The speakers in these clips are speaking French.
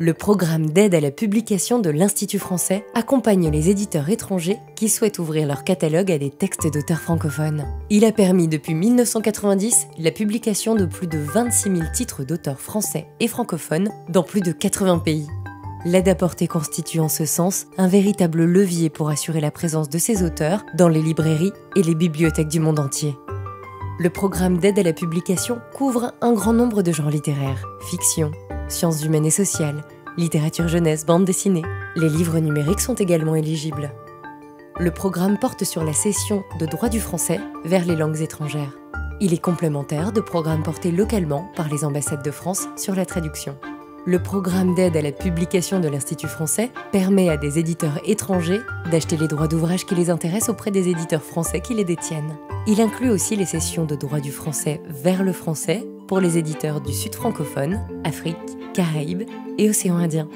Le programme d'aide à la publication de l'Institut français accompagne les éditeurs étrangers qui souhaitent ouvrir leur catalogue à des textes d'auteurs francophones. Il a permis depuis 1990 la publication de plus de 26 000 titres d'auteurs français et francophones dans plus de 80 pays. L'aide apportée constitue en ce sens un véritable levier pour assurer la présence de ces auteurs dans les librairies et les bibliothèques du monde entier. Le programme d'aide à la publication couvre un grand nombre de genres littéraires, fiction, sciences humaines et sociales, littérature jeunesse, bande dessinée. Les livres numériques sont également éligibles. Le programme porte sur la cession de droit du français vers les langues étrangères. Il est complémentaire de programmes portés localement par les ambassades de France sur la traduction. Le programme d'aide à la publication de l'Institut français permet à des éditeurs étrangers d'acheter les droits d'ouvrage qui les intéressent auprès des éditeurs français qui les détiennent. Il inclut aussi les cessions de droits du français vers le français pour les éditeurs du Sud francophone, Afrique, Caraïbes et Océan Indien.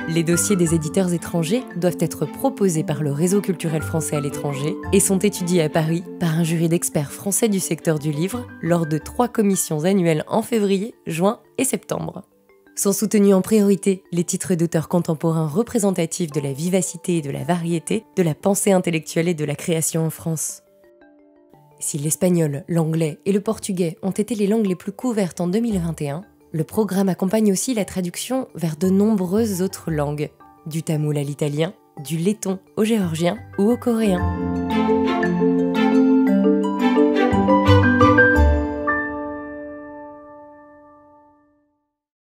Les dossiers des éditeurs étrangers doivent être proposés par le Réseau culturel français à l'étranger et sont étudiés à Paris par un jury d'experts français du secteur du livre lors de 3 commissions annuelles en février, juin et septembre. Sont soutenus en priorité les titres d'auteurs contemporains représentatifs de la vivacité et de la variété, de la pensée intellectuelle et de la création en France. Si l'espagnol, l'anglais et le portugais ont été les langues les plus couvertes en 2021, le programme accompagne aussi la traduction vers de nombreuses autres langues, du tamoul à l'italien, du letton au géorgien ou au coréen.